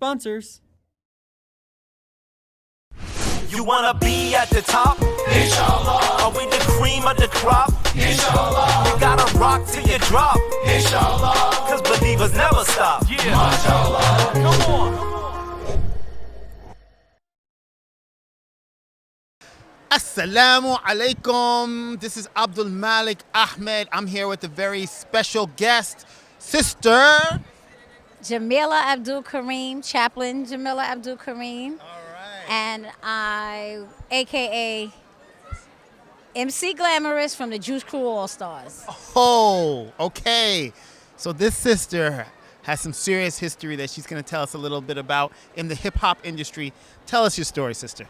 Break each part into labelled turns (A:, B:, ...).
A: Sponsors.
B: You wanna be at the top? Inshallah. Are we the cream of the crop? Inshallah. You gotta rock till you drop. Inshallah. Cause believers never stop. Yeah. MashaAllah. Come on.
C: Assalamu alaikum. This is Abdul Malik Ahmed. I'm here with a very special guest, Sister
D: Jamillah Abdul Kareem, Chaplain Jamillah Abdul Kareem.
C: All right.
D: And I, AKA MC Glamorous from the Juice Crew All Stars.
C: Oh, okay. So this sister has some serious history that she's going to tell us a little bit about in the hip-hop industry. Tell us your story, sister.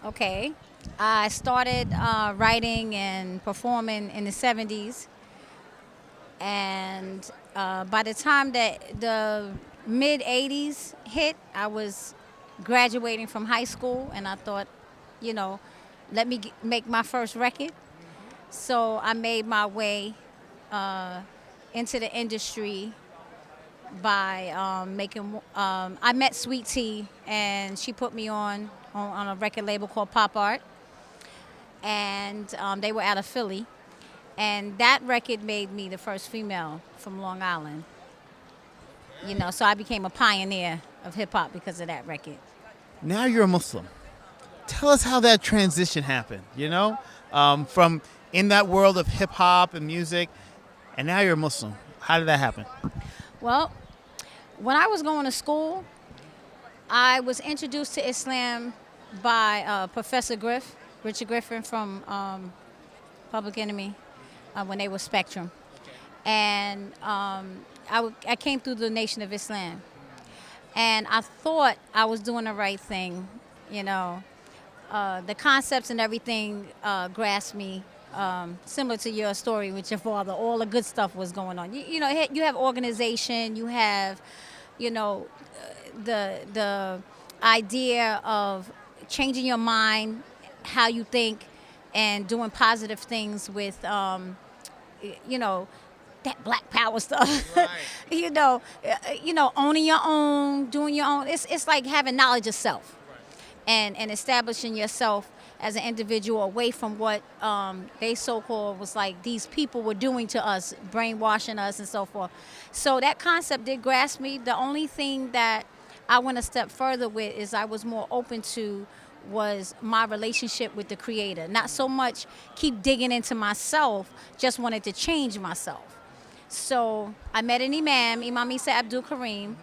D: Okay. I started writing and performing in the 70s. And by the time that the mid-80s hit, I was graduating from high school, and I thought, let me make my first record. So I made my way into the industry by making. I met Sweet Tea, and she put me on a record label called Pop Art, and they were out of Philly. And that record made me the first female from Long Island. So I became a pioneer of hip-hop because of that record.
C: Now you're a Muslim. Tell us how that transition happened, from in that world of hip-hop and music, and now you're a Muslim. How did that happen?
D: Well, when I was going to school, I was introduced to Islam by Professor Richard Griffin from Public Enemy. When they were Spectrum. And I came through the Nation of Islam. And I thought I was doing the right thing, The concepts and everything grasped me, similar to your story with your father. All the good stuff was going on. You have organization, you have, the idea of changing your mind, how you think, and doing positive things with, that Black Power stuff. Right. Owning your own, doing your own. It's like having knowledge of self, and establishing yourself as an individual away from what they so-called was like these people were doing to us, brainwashing us and so forth. So that concept did grasp me. The only thing that I went a step further with is I was more open to was my relationship with the Creator. Not so much keep digging into myself, just wanted to change myself. So I met an Imam Isa Abdul Kareem,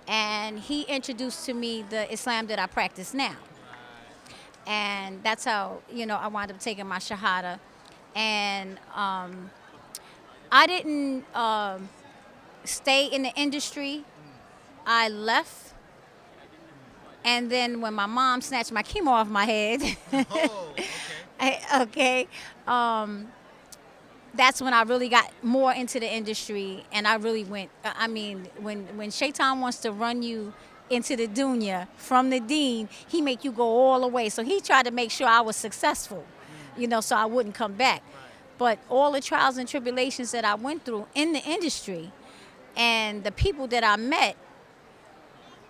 D: and he introduced to me the Islam that I practice now. And that's how, I wound up taking my Shahada. And I didn't stay in the industry. I left. And then when my mom snatched my chemo off my head, that's when I really got more into the industry, and I really went. When Shaitan wants to run you into the dunya from the deen, he make you go all the way. So he tried to make sure I was successful, so I wouldn't come back. But all the trials and tribulations that I went through in the industry, and the people that I met,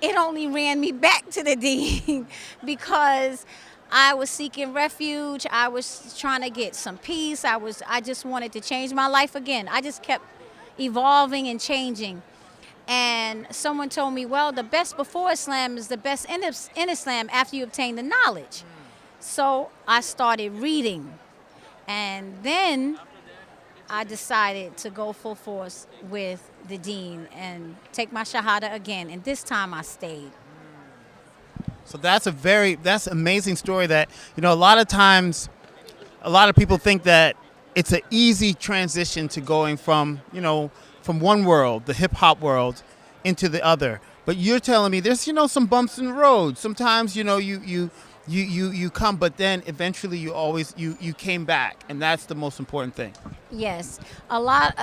D: it only ran me back to the deen because I was seeking refuge. I was trying to get some peace. I just wanted to change my life again. I just kept evolving and changing. And someone told me, well, the best before Islam is the best in Islam after you obtain the knowledge. So I started reading. And then I decided to go full force with the deen and take my Shahada again. And this time I stayed.
C: So that's that's an amazing story that, a lot of times, a lot of people think that it's an easy transition to going from one world, the hip hop world, into the other. But you're telling me there's, some bumps in the road. Sometimes, you come, but then eventually you came back, and that's the most important thing.
D: Yes, a lot.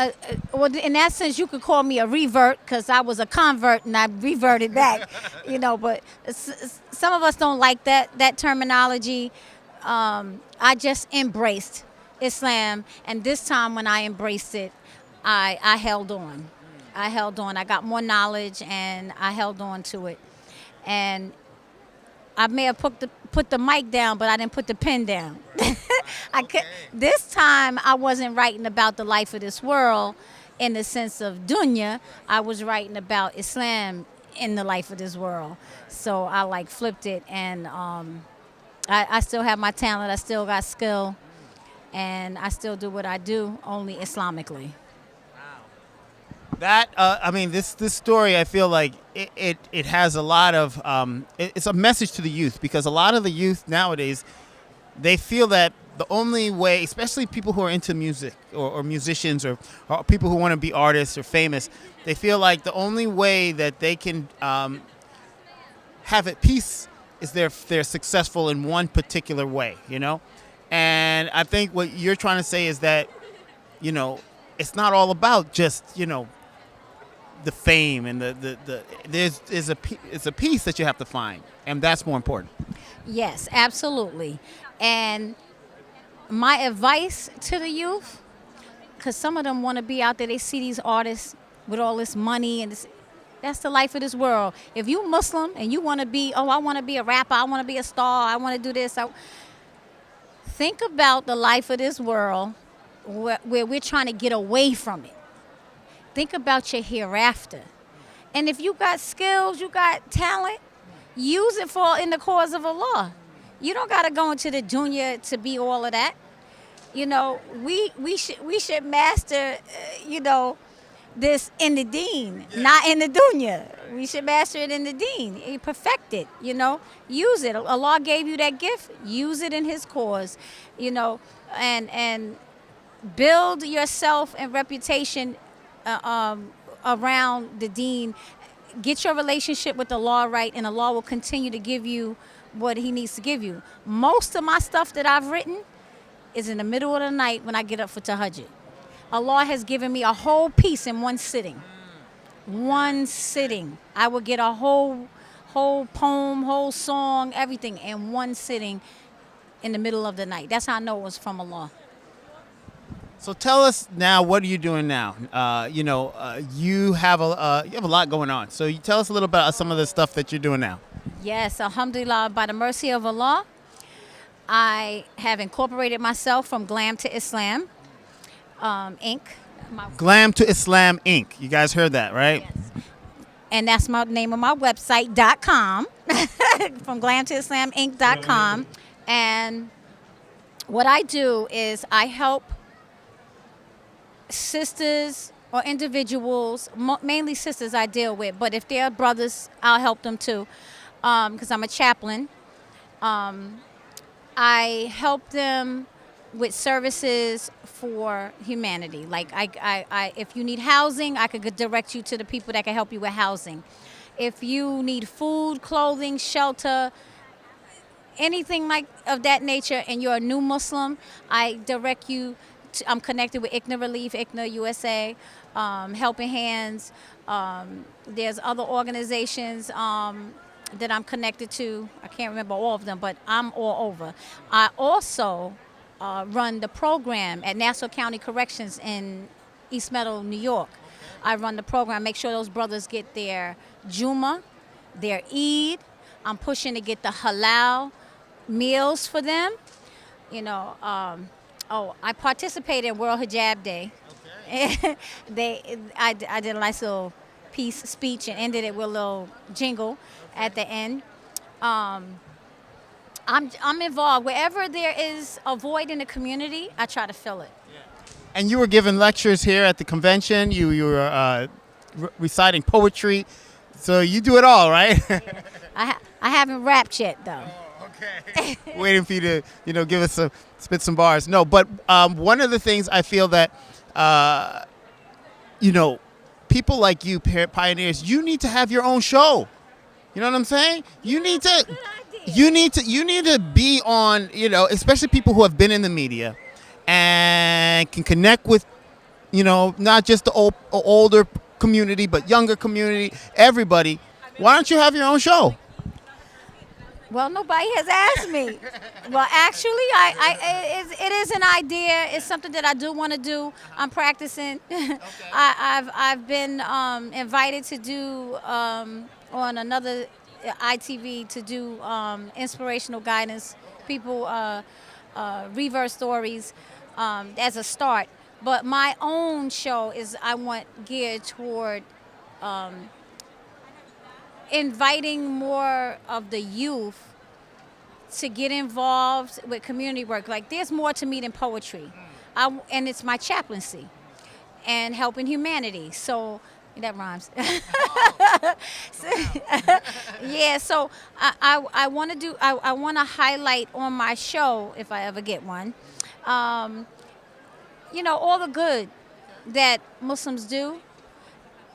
D: Well, in that sense, you could call me a revert because I was a convert and I reverted back. But some of us don't like that terminology. I just embraced Islam, and this time when I embraced it, I held on. I got more knowledge, and I held on to it. And I may have put the mic down, but I didn't put the pen down. This time I wasn't writing about the life of this world in the sense of dunya. I was writing about Islam in the life of this world. So I like flipped it, and I still have my talent. I still got skill, and I still do what I do, only Islamically.
C: That I mean, this story, I feel like it has a lot of it's a message to the youth, because a lot of the youth nowadays, they feel that the only way, especially people who are into music or musicians or people who want to be artists or famous, they feel like the only way that they can have at peace is they're successful in one particular way, you know? And I think what you're trying to say is that, you know, it's not all about just, you know, the fame and it's a piece that you have to find, and that's more important.
D: Yes, absolutely. And my advice to the youth, because some of them want to be out there, they see these artists with all this money, and that's the life of this world. If you Muslim and you want to be, I want to be a rapper, I want to be a star, I want to do this, think about the life of this world where we're trying to get away from it. Think about your hereafter. And if you got skills, you got talent, use it in the cause of Allah. You don't got to go into the dunya to be all of that. You know, we should master, you know, this in the deen, not in the dunya. We should master it in the deen. Perfect it, you know. Use it. Allah gave you that gift. Use it in His cause, you know, and build yourself and reputation around the deen. Get your relationship with Allah right, and Allah will continue to give you what He needs to give you. Most of my stuff that I've written is in the middle of the night when I get up for tahajjud. Allah has given me a whole piece in one sitting. One sitting. I will get a whole poem, whole song, everything in one sitting in the middle of the night. That's how I know it was from Allah.
C: So tell us now, what are you doing now? You have a lot going on. So you tell us a little about some of the stuff that you're doing now.
D: Yes, alhamdulillah, by the mercy of Allah, I have incorporated myself from Glam to Islam, Inc.
C: Glam to Islam, Inc. You guys heard that, right?
D: Yes. And that's my name of my website, .com, from glam to Islam, Inc.com. And what I do is I help sisters or individuals, mainly sisters I deal with, but if they're brothers, I'll help them too, because I'm a chaplain. I help them with services for humanity. Like I if you need housing, I could direct you to the people that can help you with housing. If you need food, clothing, shelter, anything like of that nature, and you're a new Muslim, I direct you. I'm connected with ICNA Relief, ICNA USA, Helping Hands. There's other organizations that I'm connected to. I can't remember all of them, but I'm all over. I also run the program at Nassau County Corrections in East Meadow, New York. I run the program, make sure those brothers get their Juma, their Eid. I'm pushing to get the halal meals for them. You know, I participated in World Hijab Day. Okay. I did a nice little speech and ended it with a little jingle at the end. I'm involved. Wherever there is a void in the community, I try to fill it.
C: Yeah. And you were giving lectures here at the convention. You were reciting poetry. So you do it all, right?
D: I haven't rapped yet, though.
C: Okay. Waiting for you to, give us spit some bars. No, but one of the things I feel that, people like you, pioneers, you need to have your own show. You know what I'm saying? You need to be on, especially people who have been in the media and can connect with, not just the older community, but younger community, everybody. Why don't you have your own show?
D: Well, nobody has asked me. Well, actually, it is an idea. It's something that I do want to do. I'm practicing. Okay. I've been invited to do on another ITV to do inspirational guidance, people revert stories as a start. But my own show is I want geared toward inviting more of the youth to get involved with community work. Like, there's more to me than poetry. And it's my chaplaincy and helping humanity. So that rhymes. Yeah, so I want to do, I want to highlight on my show, if I ever get one, you know, all the good that Muslims do.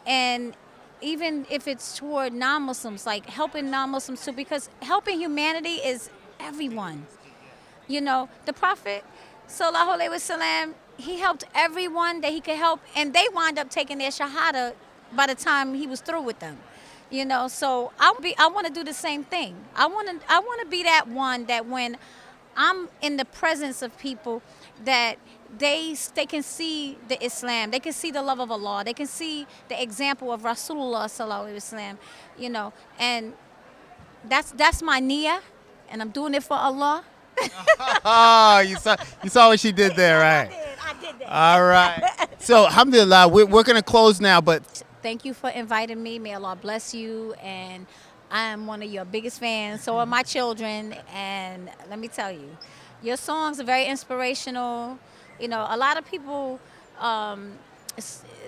D: And even if it's toward non-Muslims, like helping non-Muslims too, because helping humanity is everyone. You know, the Prophet, sallallahu alaihi wasallam, he helped everyone that he could help, and they wind up taking their shahada by the time he was through with them. You know, so I want to do the same thing. I want to be that one that when I'm in the presence of people, that they can see the Islam, they can see the love of Allah, they can see the example of Rasulullah sallallahu alaihi wasallam, you know, and that's my niyyah, and I'm doing it for Allah.
C: Oh, you saw what she did there, right?
D: I did that.
C: All right. So, alhamdulillah, we're going to close now, but
D: Thank you for inviting me. May Allah bless you, and I am one of your biggest fans. So are my children, and let me tell you, your songs are very inspirational. You know, a lot of people,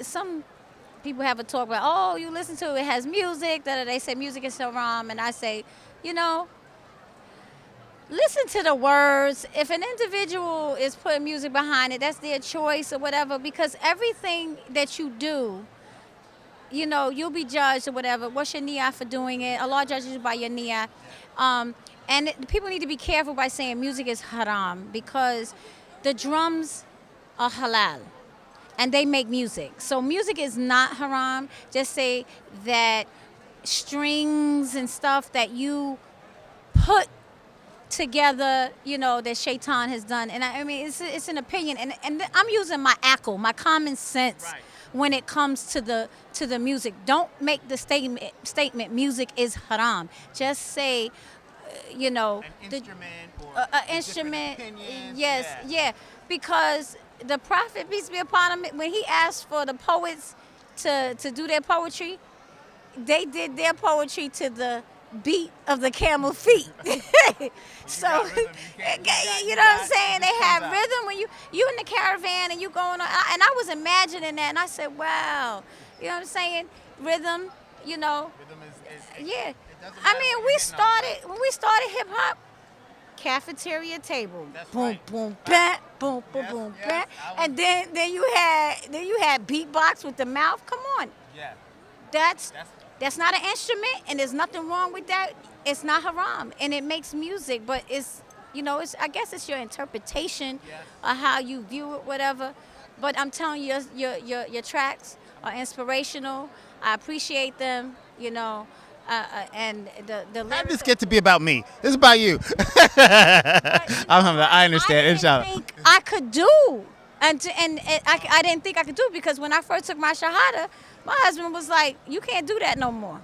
D: some people have a talk about, oh, you listen to it, has music, they say music is haram, and I say, you know, listen to the words. If an individual is putting music behind it, that's their choice or whatever, because everything that you do, you know, you'll be judged or whatever. What's your niyyah for doing it? Allah judges you by your niyyah. And people need to be careful by saying music is haram, because the drums are halal and they make music. So music is not haram. Just say that strings and stuff that you put together, you know, that Shaitan has done. And I mean, it's an opinion. And I'm using my akal, my common sense. Right. When it comes to the music, don't make the statement music is haram. Just say, you know,
C: an instrument or
D: instrument. Yes, yeah. Because the Prophet, peace be upon him, when he asked for the poets to do their poetry, they did their poetry to the beat of the camel feet. So you know what I'm saying? They have rhythm when you in the caravan and you going on, and I was imagining that, and I said, wow, you know what I'm saying? Rhythm, you know.
C: rhythm is
D: Yeah.
C: I
D: mean, when we started hip hop, cafeteria table,
C: That's
D: boom,
C: right.
D: boom, bam, boom, boom,
C: Yes,
D: boom,
C: yes,
D: bam, and then you had beatbox with the mouth. Come on,
C: Yeah.
D: that's not an instrument, and there's nothing wrong with that. It's not haram, and it makes music, but it's, you know, I guess it's your interpretation of how you view it, whatever. But I'm telling you, your tracks are inspirational. I appreciate them, you know, and the
C: How did
D: lyrics.
C: this get to be about me? This is about you. I understand.
D: I
C: Inshallah.
D: didn't think I could do, and I didn't think I could do, because when I first took my shahada, my husband was like, "You can't do that no more."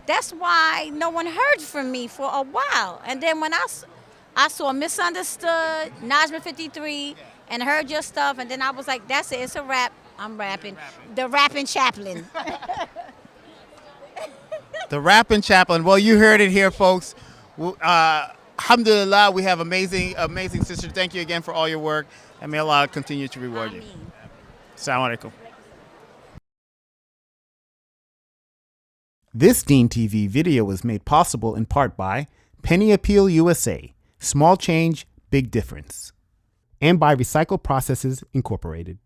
D: That's why no one heard from me for a while. And then when I saw Misunderstood, Najma 53, and heard your stuff, and then I was like, "That's it. It's a rap. I'm rapping. The rapping Chaplain."
C: The rapping Chaplain. Well, you heard it here, folks. Alhamdulillah, we have amazing sisters. Thank you again for all your work, and may Allah continue to reward you.
D: Ameen.
C: Assalamu alaikum. This Deen TV video was made possible in part by Penny Appeal USA, Small Change, Big Difference, and by Recycle Processes Incorporated.